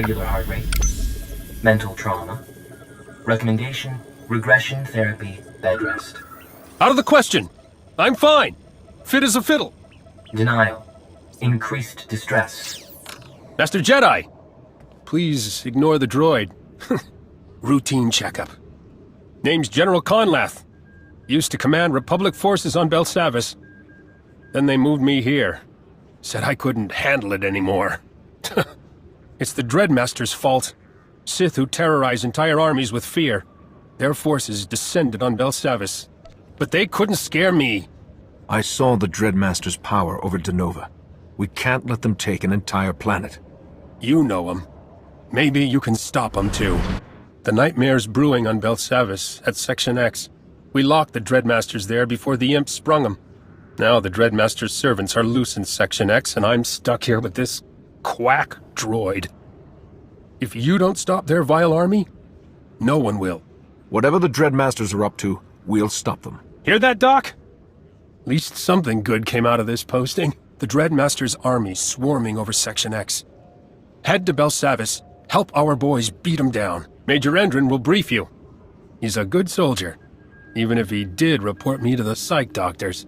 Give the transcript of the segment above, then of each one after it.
irregular heart rate, mental trauma. Recommendation, regression therapy, bed rest. Out of the question! I'm fine! Fit as a fiddle! Denial, increased distress. Master Jedi! Please ignore the droid. Routine checkup. Name's General Conlath. Used to command Republic forces on Belsavis. Then they moved me here. Said I couldn't handle it anymore. It's the Dreadmaster's fault. Sith who terrorize entire armies with fear. Their forces descended on Belsavis. But they couldn't scare me. I saw the Dreadmaster's power over Denova. We can't let them take an entire planet. You know them. Maybe you can stop them too. The nightmare's brewing on Belsavis at Section X. We locked the Dreadmasters there before the imps sprung them. Now the Dreadmaster's servants are loose in Section X, and I'm stuck here with this quack droid. If you don't stop their vile army, no one will. Whatever the Dreadmasters are up to, we'll stop them. Hear that, Doc? At least something good came out of this posting. The Dreadmaster's army swarming over Section X. Head to Belsavis, help our boys beat them down. Major Endron will brief you. He's a good soldier, even if he did report me to the psych doctors.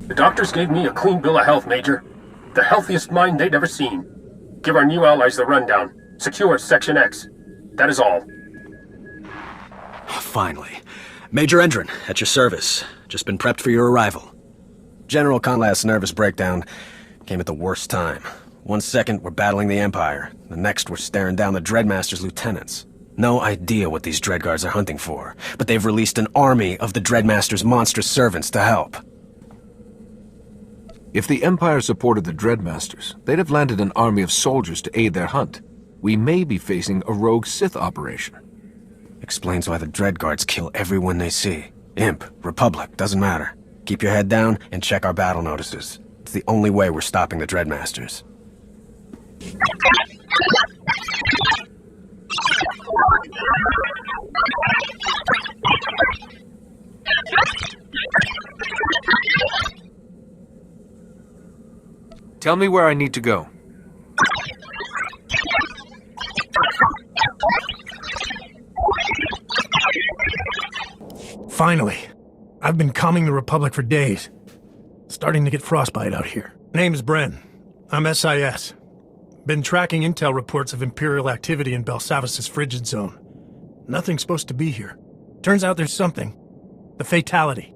The doctors gave me a clean bill of health, Major. The healthiest mind they'd ever seen. Give our new allies the rundown. Secure Section X. That is all. Finally. Major Endron, at your service. Just been prepped for your arrival. General Conlath's nervous breakdown came at the worst time. 1 second, we're battling the Empire. The next, we're staring down the Dreadmaster's lieutenants. No idea what these Dreadguards are hunting for, but they've released an army of the Dreadmaster's monstrous servants to help. If the Empire supported the Dreadmasters, they'd have landed an army of soldiers to aid their hunt. We may be facing a rogue Sith operation. Explains why the Dreadguards kill everyone they see. Imp, Republic, doesn't matter. Keep your head down and check our battle notices. It's the only way we're stopping the Dreadmasters. Tell me where I need to go. Finally. I've been calming the Republic for days. Starting to get frostbite out here. Name's Bern. I'm SIS. Been tracking intel reports of Imperial activity in Belsavis' frigid zone. Nothing's supposed to be here. Turns out there's something. The Fatality.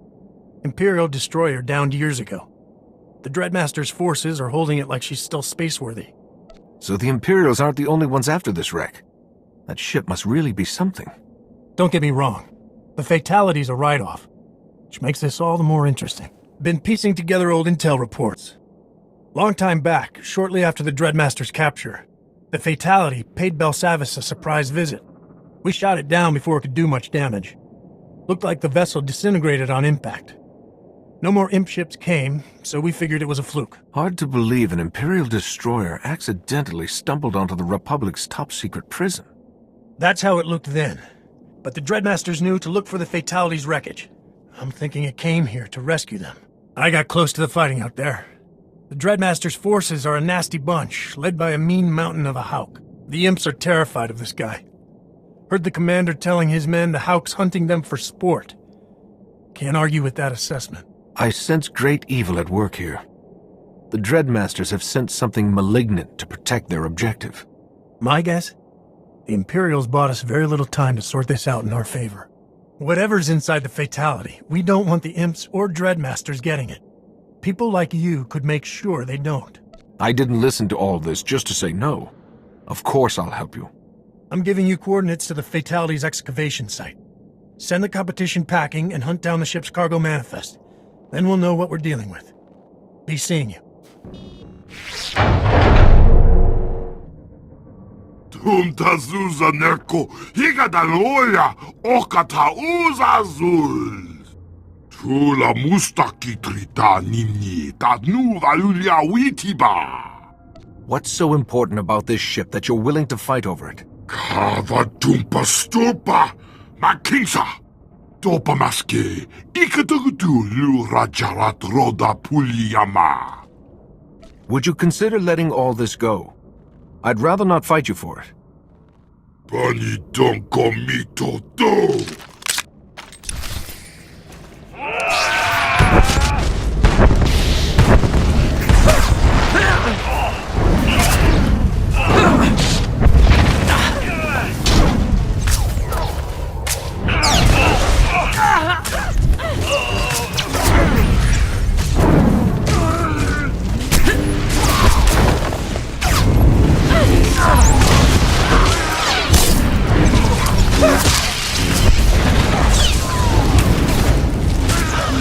Imperial destroyer downed years ago. The Dreadmaster's forces are holding it like she's still spaceworthy. So the Imperials aren't the only ones after this wreck. That ship must really be something. Don't get me wrong. The Fatality's a write-off, which makes this all the more interesting. Been piecing together old intel reports. Long time back, shortly after the Dreadmaster's capture, the Fatality paid Belsavis a surprise visit. We shot it down before it could do much damage. Looked like the vessel disintegrated on impact. No more imp ships came, so we figured it was a fluke. Hard to believe an Imperial destroyer accidentally stumbled onto the Republic's top-secret prison. That's how it looked then. But the Dreadmasters knew to look for the Fatality's wreckage. I'm thinking it came here to rescue them. I got close to the fighting out there. The Dreadmaster's forces are a nasty bunch, led by a mean mountain of a Hauk. The imps are terrified of this guy. Heard the commander telling his men the Hauk's hunting them for sport. Can't argue with that assessment. I sense great evil at work here. The Dreadmasters have sent something malignant to protect their objective. My guess? The Imperials bought us very little time to sort this out in our favor. Whatever's inside the Fatality, we don't want the imps or Dreadmasters getting it. People like you could make sure they don't. I didn't listen to all this just to say no. Of course I'll help you. I'm giving you coordinates to the Fatality's excavation site. Send the competition packing and hunt down the ship's cargo manifest. Then we'll know what we're dealing with. Be seeing you. To Umtazuza nerko higadaloya okata uzazul. Tula mustaki trita nimni tatnu valulia witiba. What's so important about this ship that you're willing to fight over it? Kava tumpa stupa makingsa. Topa maske ikatugutu lu rajarat roda puliyama. Would you consider letting all this go? I'd rather not fight you for it. Bani don't komito do.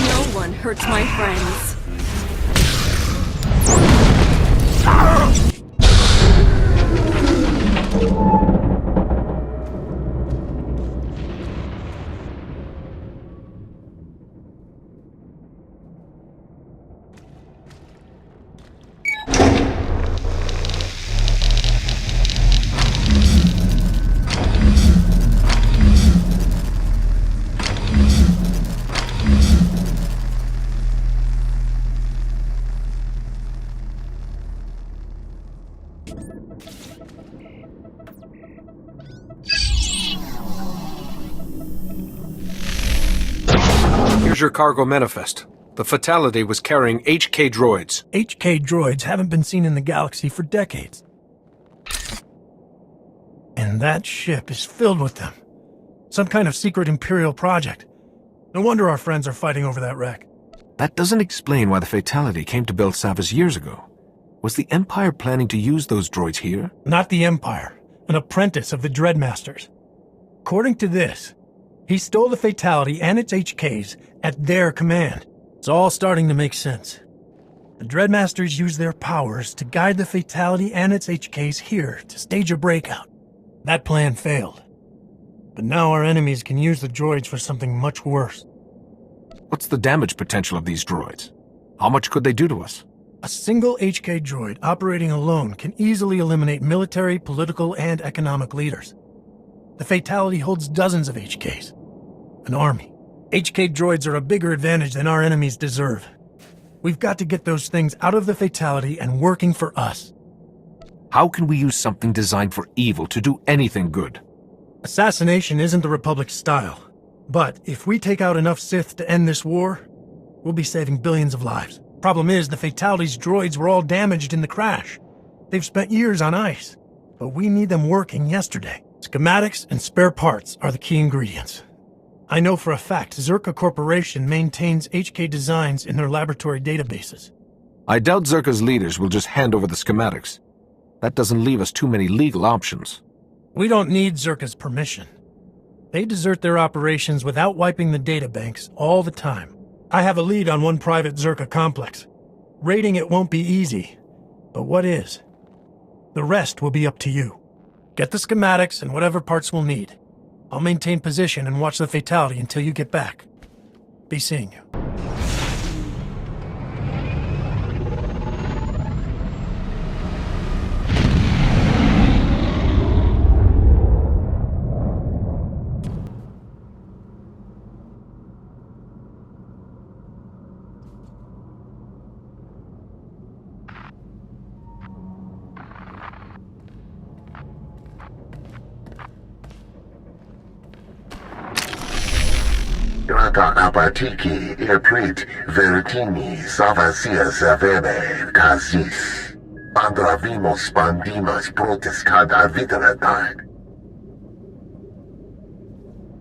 No one hurts my friends. Here's your cargo manifest. The Fatality was carrying HK droids. HK droids haven't been seen in the galaxy for decades. And that ship is filled with them. Some kind of secret Imperial project. No wonder our friends are fighting over that wreck. That doesn't explain why the Fatality came to Belsavis years ago. Was the Empire planning to use those droids here? Not the Empire. An apprentice of the Dreadmasters. According to this, he stole the Fatality and its HKs at their command. It's all starting to make sense. The Dreadmasters used their powers to guide the Fatality and its HKs here to stage a breakout. That plan failed. But now our enemies can use the droids for something much worse. What's the damage potential of these droids? How much could they do to us? A single HK droid operating alone can easily eliminate military, political, and economic leaders. The Fatality holds dozens of HKs. An army. HK droids are a bigger advantage than our enemies deserve. We've got to get those things out of the Fatality and working for us. How can we use something designed for evil to do anything good? Assassination isn't the Republic's style. But if we take out enough Sith to end this war, we'll be saving billions of lives. Problem is, the Fatality's droids were all damaged in the crash. They've spent years on ice, but we need them working yesterday. Schematics and spare parts are the key ingredients. I know for a fact Zerka Corporation maintains HK designs in their laboratory databases. I doubt Zerka's leaders will just hand over the schematics. That doesn't leave us too many legal options. We don't need Zerka's permission. They desert their operations without wiping the databanks all the time. I have a lead on one private Zerka complex. Raiding it won't be easy, but what is? The rest will be up to you. Get the schematics and whatever parts we'll need. I'll maintain position and watch the Fatality until you get back. Be seeing you. Rata apatiki irprit veritini savasia savebe kazis. Pandravimos pandimas protes cada viteratai.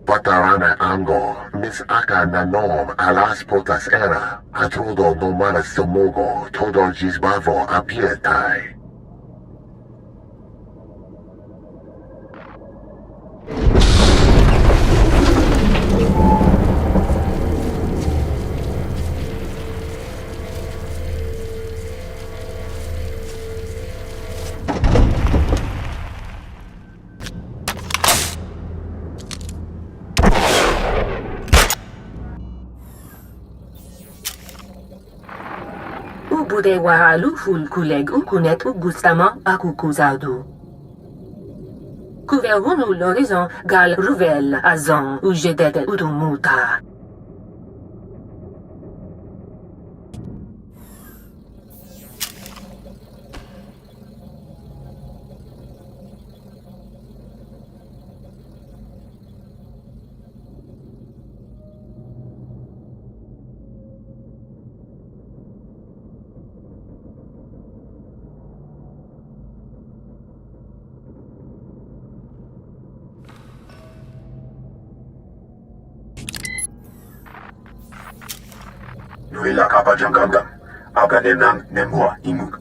Patarana ango, mis aka nanom alas potas era, atrudo nomanas somogo, todor gisbavo apietai. bude wahalu ful kulegu kunet u gustama aku kuzadu. Kuverunu l'horizon gal ruvel azon u jedete udumuta. Nuila kapa jangangam. Aga nenang nemua imuk.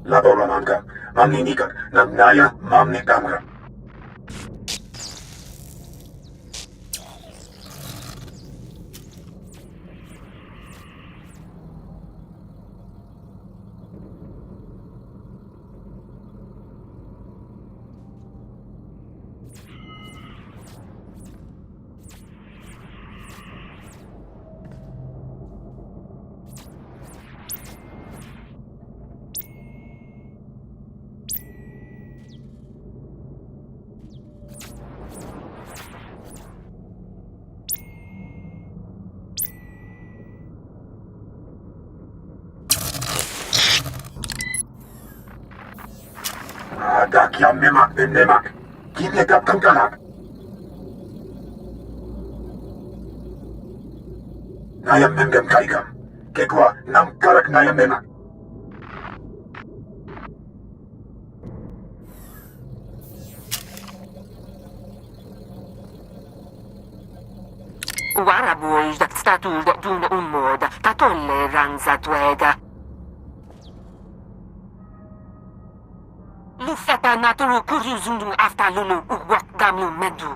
Labora manga. Manginikak ng naya mamne kamra. Adak yang memak dan nemak. Kini kap kangkalak. Nayam memgam kaikam. Kekwa nam karak nayam memak. Warabuj dat statul dun umod, tatolle ranza tuega. Lufata naturu kuryuzundu afta lulu uwak gamlu mendu.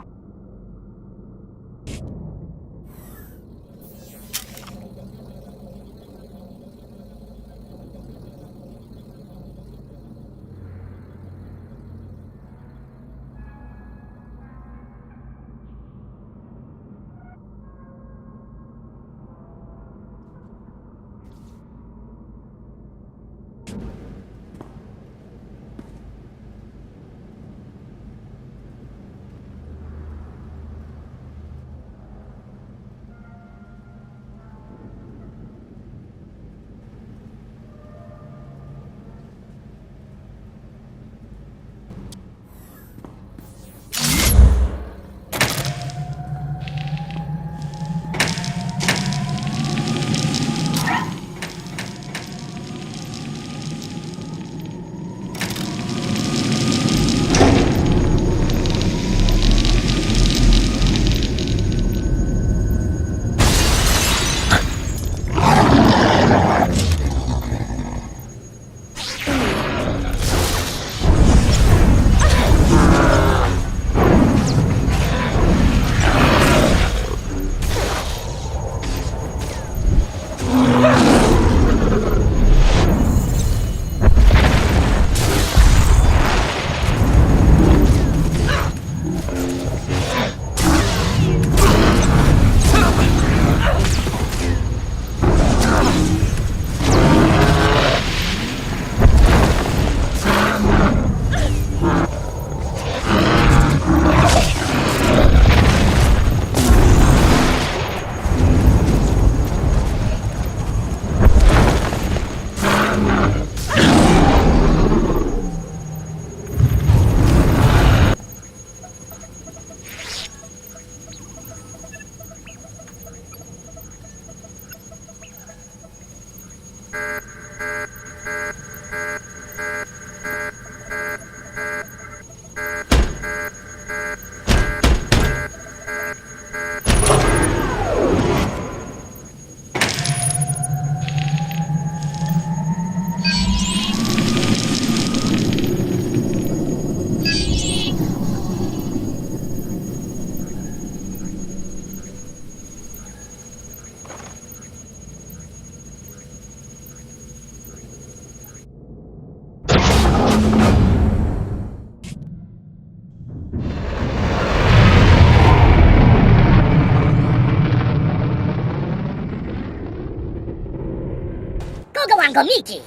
Troublemiki.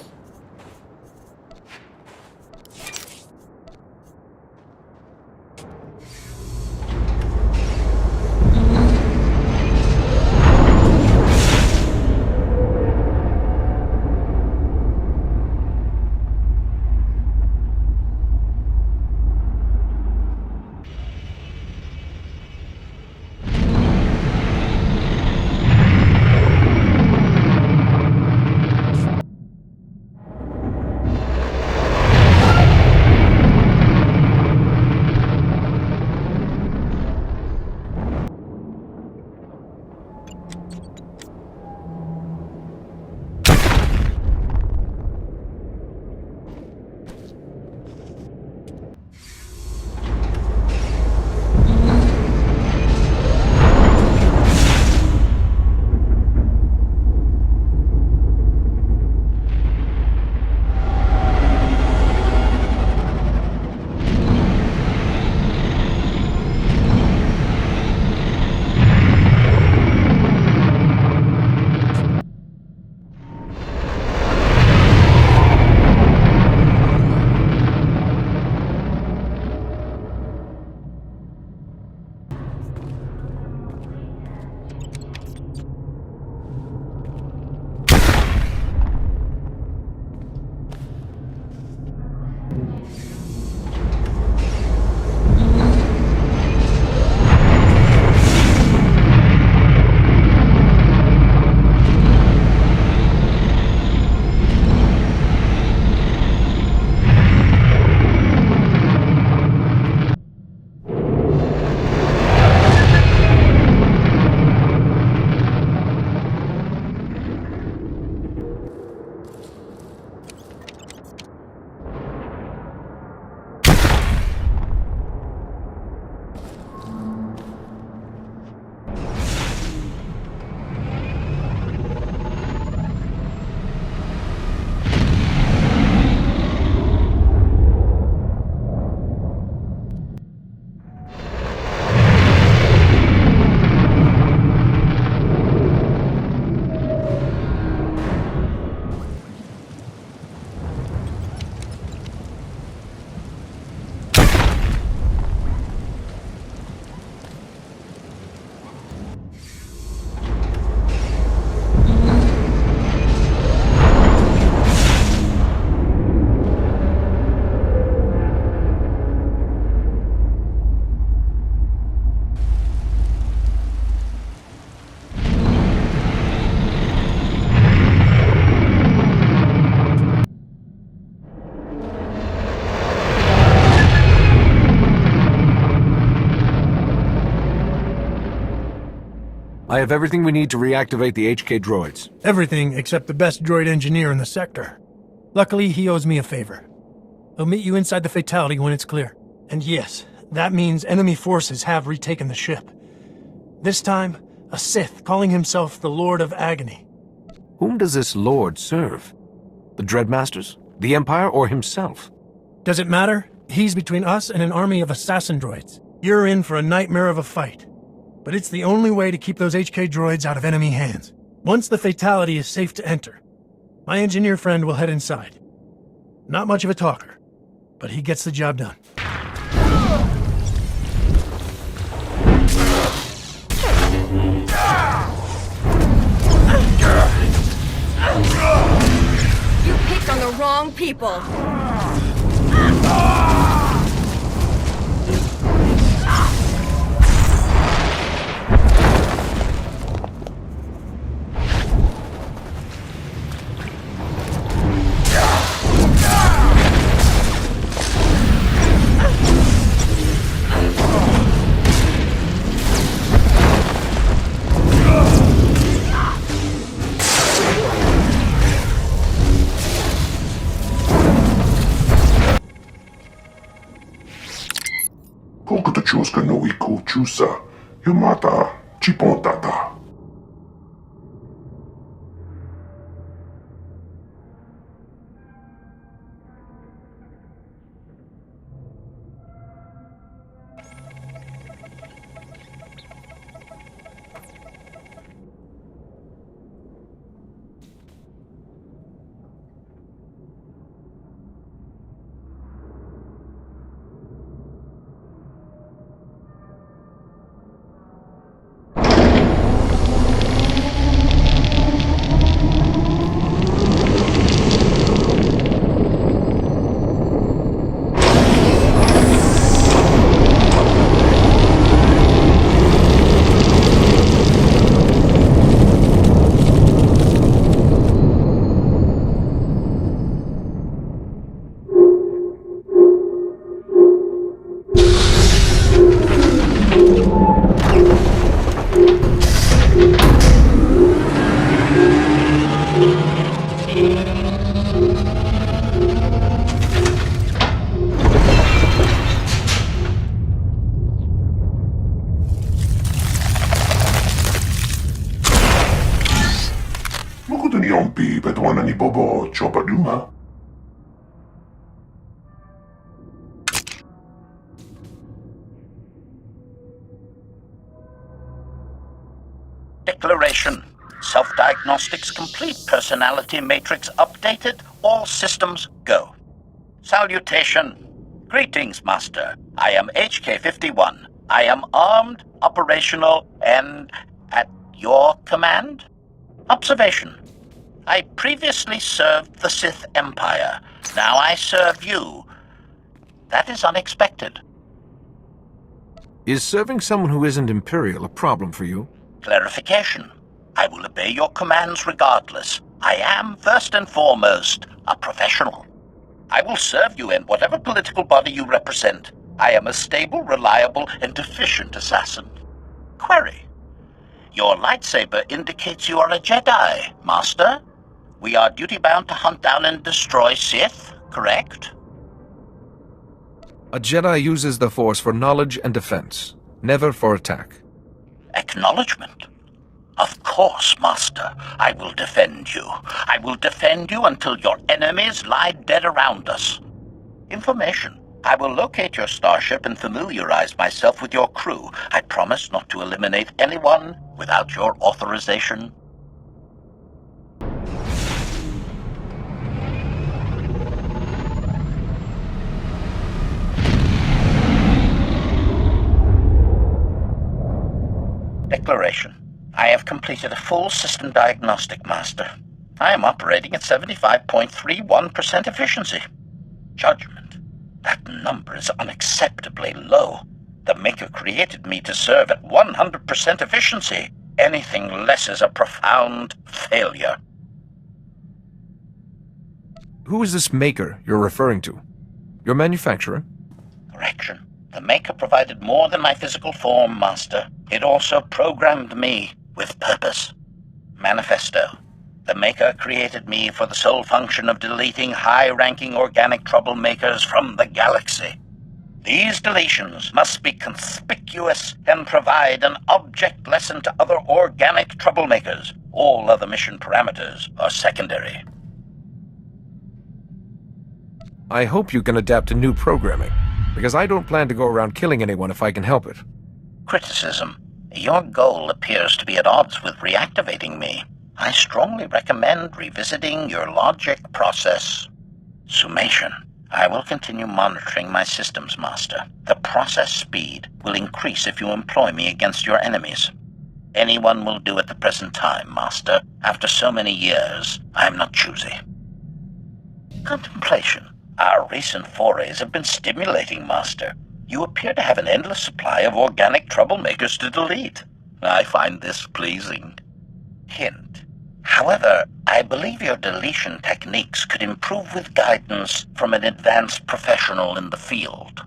I have everything we need to reactivate the HK droids. Everything except the best droid engineer in the sector. Luckily, he owes me a favor. He'll meet you inside the Fatality when it's clear. And yes, that means enemy forces have retaken the ship. This time, a Sith calling himself the Lord of Agony. Whom does this Lord serve? The Dreadmasters? The Empire, or himself? Does it matter? He's between us and an army of assassin droids. You're in for a nightmare of a fight. But it's the only way to keep those HK droids out of enemy hands. Once the Fatality is safe to enter, my engineer friend will head inside. Not much of a talker, but he gets the job done. You picked on the wrong people. Chuska no iku chusa, yamata chipontata. Mukutuni ompi petuana ni bobo chopaduma. Declaration. Self-diagnostics complete. Personality matrix updated. All systems go. Salutation. Greetings, Master. I am HK-51. I am armed, operational, and at your command? Observation. I previously served the Sith Empire. Now I serve you. That is unexpected. Is serving someone who isn't Imperial a problem for you? Clarification. I will obey your commands regardless. I am, first and foremost, a professional. I will serve you in whatever political body you represent. I am a stable, reliable, and efficient assassin. Query. Your lightsaber indicates you are a Jedi, Master. We are duty-bound to hunt down and destroy Sith, correct? A Jedi uses the Force for knowledge and defense, never for attack. Acknowledgement. Of course, Master. I will defend you. I will defend you until your enemies lie dead around us. Information. I will locate your starship and familiarize myself with your crew. I promise not to eliminate anyone without your authorization. Declaration. I have completed a full system diagnostic, Master. I am operating at 75.31% efficiency. Judgment. That number is unacceptably low. The Maker created me to serve at 100% efficiency. Anything less is a profound failure. Who is this Maker you're referring to? Your manufacturer? Correction. The Maker provided more than my physical form, Master. It also programmed me with purpose. Manifesto. The Maker created me for the sole function of deleting high-ranking organic troublemakers from the galaxy. These deletions must be conspicuous and provide an object lesson to other organic troublemakers. All other mission parameters are secondary. I hope you can adapt to new programming, because I don't plan to go around killing anyone if I can help it. Criticism. Your goal appears to be at odds with reactivating me. I strongly recommend revisiting your logic process. Summation. I will continue monitoring my systems, Master. The process speed will increase if you employ me against your enemies. Anyone will do at the present time, Master. After so many years, I am not choosy. Contemplation. Our recent forays have been stimulating, Master. You appear to have an endless supply of organic troublemakers to delete. I find this pleasing. Hint. However, I believe your deletion techniques could improve with guidance from an advanced professional in the field.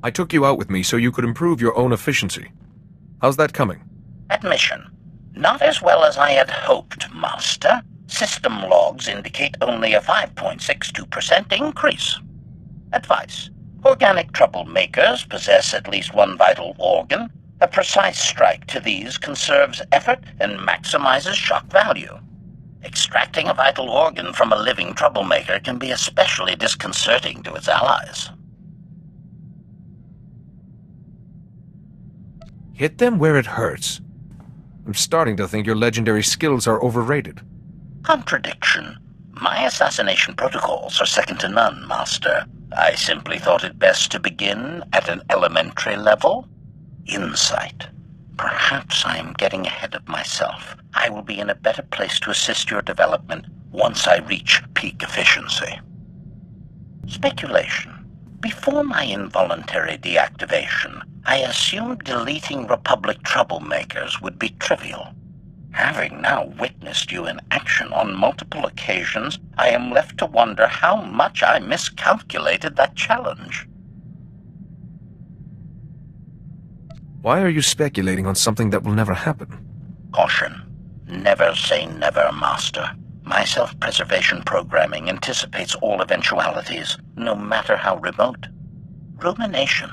I took you out with me so you could improve your own efficiency. How's that coming? Admission. Not as well as I had hoped, Master. System logs indicate only a 5.62% increase. Advice. Organic troublemakers possess at least one vital organ. A precise strike to these conserves effort and maximizes shock value. Extracting a vital organ from a living troublemaker can be especially disconcerting to its allies. Hit them where it hurts. I'm starting to think your legendary skills are overrated. Contradiction. My assassination protocols are second to none, Master. I simply thought it best to begin at an elementary level. Insight. Perhaps I am getting ahead of myself. I will be in a better place to assist your development once I reach peak efficiency. Speculation. Before my involuntary deactivation, I assumed deleting Republic troublemakers would be trivial. Having now witnessed you in action on multiple occasions, I am left to wonder how much I miscalculated that challenge. Why are you speculating on something that will never happen? Caution. Never say never, Master. My self-preservation programming anticipates all eventualities, no matter how remote. Rumination.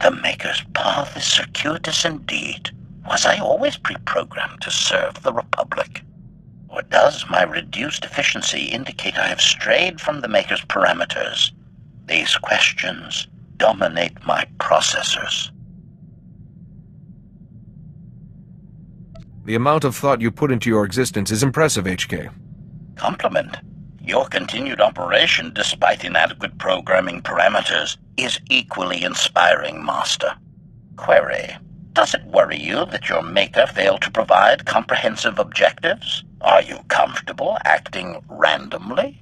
The Maker's path is circuitous indeed. Was I always pre-programmed to serve the Republic? Or does my reduced efficiency indicate I have strayed from the Maker's parameters? These questions dominate my processors. The amount of thought you put into your existence is impressive, HK. Compliment. Your continued operation, despite inadequate programming parameters, is equally inspiring, Master. Query. Does it worry you that your Maker failed to provide comprehensive objectives? Are you comfortable acting randomly?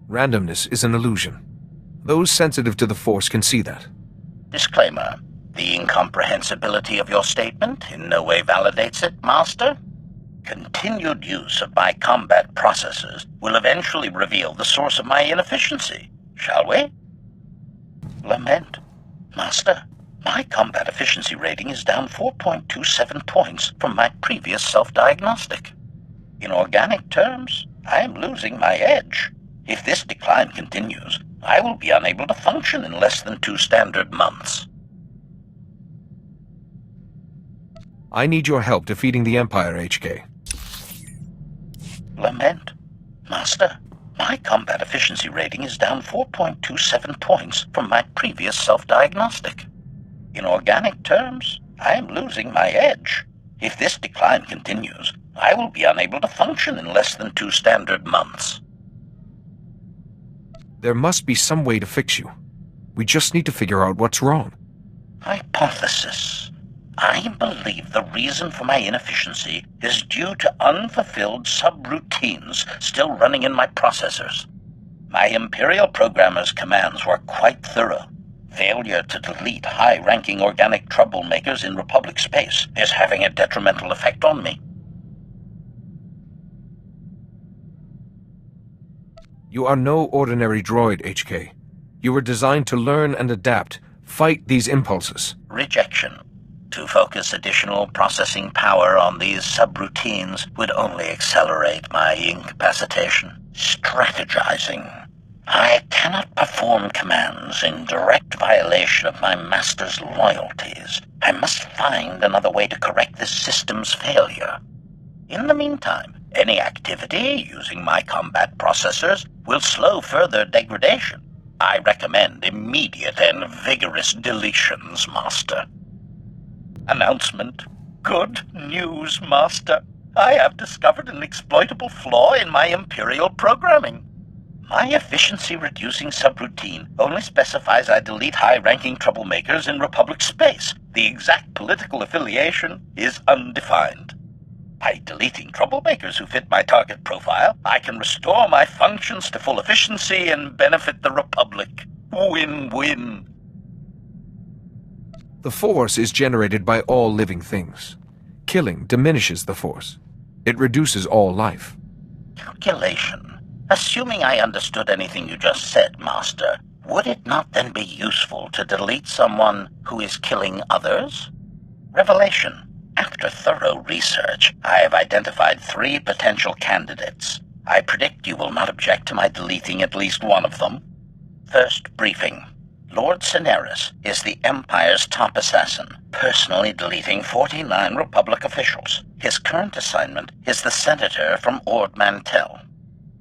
Randomness is an illusion. Those sensitive to the Force can see that. Disclaimer. The incomprehensibility of your statement in no way validates it, Master. Continued use of my combat processors will eventually reveal the source of my inefficiency, shall we? Lament. Master, my combat efficiency rating is down 4.27 points from my previous self-diagnostic. In organic terms, I am losing my edge. If this decline continues, I will be unable to function in less than 2 standard months. I need your help defeating the Empire, HK. Lament. Master, my combat efficiency rating is down 4.27 points from my previous self-diagnostic. In organic terms, I am losing my edge. If this decline continues, I will be unable to function in less than 2 standard months. There must be some way to fix you. We just need to figure out what's wrong. Hypothesis. I believe the reason for my inefficiency is due to unfulfilled subroutines still running in my processors. My Imperial programmer's commands were quite thorough. Failure to delete high-ranking organic troublemakers in Republic space is having a detrimental effect on me. You are no ordinary droid, HK. You were designed to learn and adapt, fight these impulses. Rejection. To focus additional processing power on these subroutines would only accelerate my incapacitation. Strategizing. I cannot perform commands in direct violation of my master's loyalties. I must find another way to correct this system's failure. In the meantime, any activity using my combat processors will slow further degradation. I recommend immediate and vigorous deletions, Master. Announcement. Good news, Master. I have discovered an exploitable flaw in my Imperial programming. My efficiency-reducing subroutine only specifies I delete high-ranking troublemakers in Republic space. The exact political affiliation is undefined. By deleting troublemakers who fit my target profile, I can restore my functions to full efficiency and benefit the Republic. Win-win. The Force is generated by all living things. Killing diminishes the Force. It reduces all life. Calculation. Assuming I understood anything you just said, Master, would it not then be useful to delete someone who is killing others? Revelation. After thorough research, I have identified 3 potential candidates. I predict you will not object to my deleting at least one of them. First briefing. Lord Cineris is the Empire's top assassin, personally deleting 49 Republic officials. His current assignment is the Senator from Ord Mantell.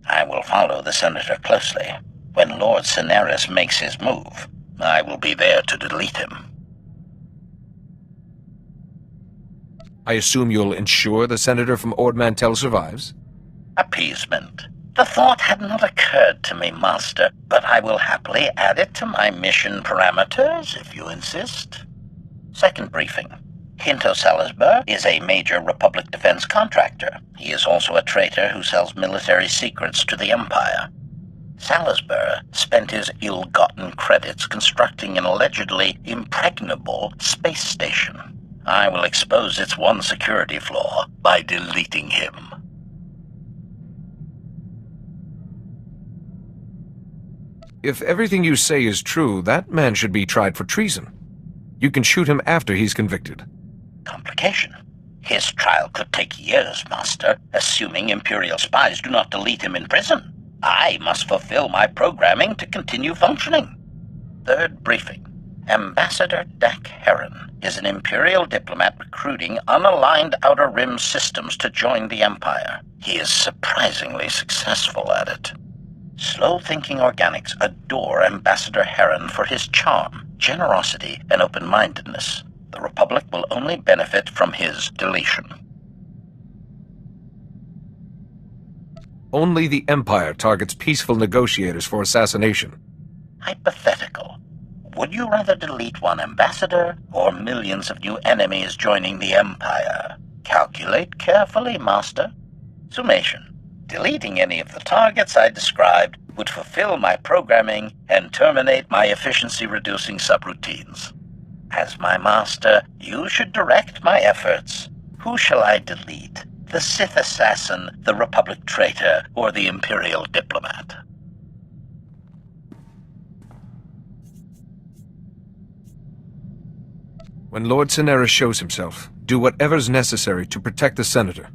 I will follow the Senator closely. When Lord Cineris makes his move, I will be there to delete him. I assume you'll ensure the Senator from Ord Mantell survives? Appeasement. The thought had not occurred to me, Master, but I will happily add it to my mission parameters, if you insist. Second briefing. Hinto Salisbury is a major Republic defense contractor. He is also a traitor who sells military secrets to the Empire. Salisbury spent his ill-gotten credits constructing an allegedly impregnable space station. I will expose its one security flaw by deleting him. If everything you say is true, that man should be tried for treason. You can shoot him after he's convicted. Complication. His trial could take years, Master, assuming Imperial spies do not delete him in prison. I must fulfill my programming to continue functioning. Third briefing. Ambassador Dak Heron is an Imperial diplomat recruiting unaligned Outer Rim systems to join the Empire. He is surprisingly successful at it. Slow-thinking organics adore Ambassador Heron for his charm, generosity, and open-mindedness. The Republic will only benefit from his deletion. Only the Empire targets peaceful negotiators for assassination. Hypothetical. Would you rather delete one ambassador or millions of new enemies joining the Empire? Calculate carefully, Master. Summation. Deleting any of the targets I described would fulfill my programming and terminate my efficiency-reducing subroutines. As my master, you should direct my efforts. Who shall I delete? The Sith assassin, the Republic traitor, or the Imperial diplomat? When Lord Cenera shows himself, do whatever's necessary to protect the Senator.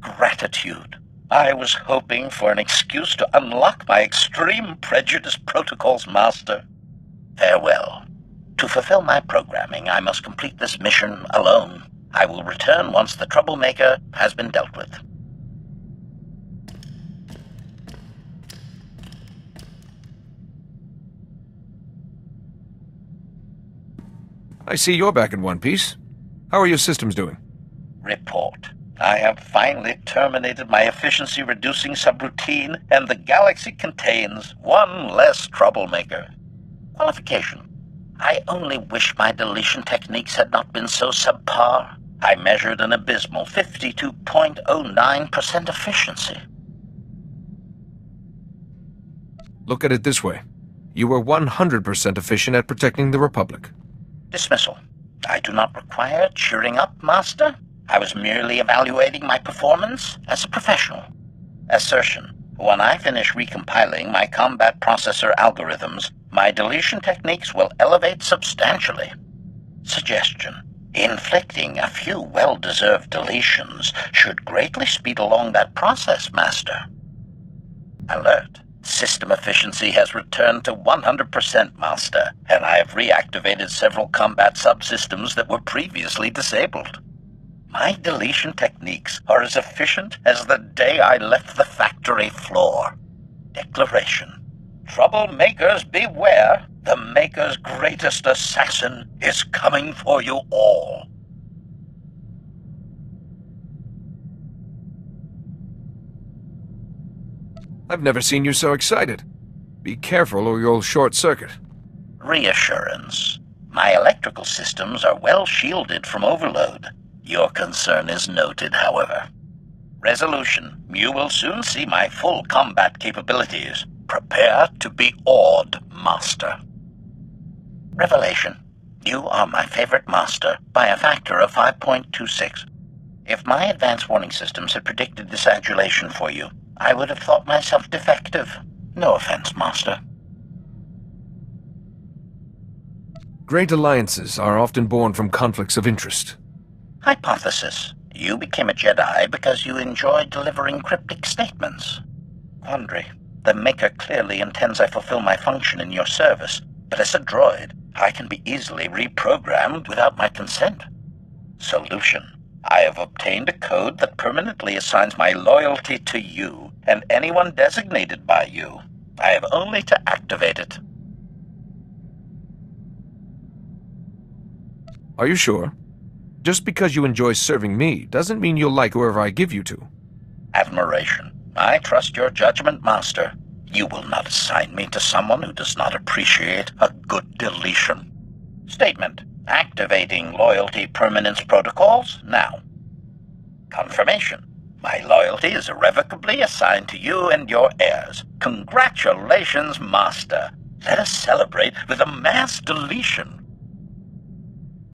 Gratitude. I was hoping for an excuse to unlock my extreme prejudice protocols, Master. Farewell. To fulfill my programming, I must complete this mission alone. I will return once the Troublemaker has been dealt with. I see you're back in one piece. How are your systems doing? Report. I have finally terminated my efficiency-reducing subroutine, and the galaxy contains one less troublemaker. Qualification. I only wish my deletion techniques had not been so subpar. I measured an abysmal 52.09% efficiency. Look at it this way. You were 100% efficient at protecting the Republic. Dismissal. I do not require cheering up, Master. I was merely evaluating my performance as a professional. Assertion. When I finish recompiling my combat processor algorithms, my deletion techniques will elevate substantially. Suggestion. Inflicting a few well-deserved deletions should greatly speed along that process, Master. Alert. System efficiency has returned to 100%, Master, and I have reactivated several combat subsystems that were previously disabled. My deletion techniques are as efficient as the day I left the factory floor. Declaration. Troublemakers beware. The Maker's greatest assassin is coming for you all. I've never seen you so excited. Be careful or you'll short-circuit. Reassurance. My electrical systems are well shielded from overload. Your concern is noted, however. Resolution. You will soon see my full combat capabilities. Prepare to be awed, Master. Revelation. You are my favorite Master by a factor of 5.26. If my advanced warning systems had predicted this adulation for you, I would have thought myself defective. No offense, Master. Great alliances are often born from conflicts of interest. Hypothesis. You became a Jedi because you enjoyed delivering cryptic statements. Quandary. The Maker clearly intends I fulfill my function in your service, but as a droid, I can be easily reprogrammed without my consent. Solution. I have obtained a code that permanently assigns my loyalty to you and anyone designated by you. I have only to activate it. Are you sure? Just because you enjoy serving me doesn't mean you'll like whoever I give you to. Admiration. I trust your judgment, Master. You will not assign me to someone who does not appreciate a good deletion. Statement. Activating loyalty permanence protocols now. Confirmation. My loyalty is irrevocably assigned to you and your heirs. Congratulations, Master. Let us celebrate with a mass deletion.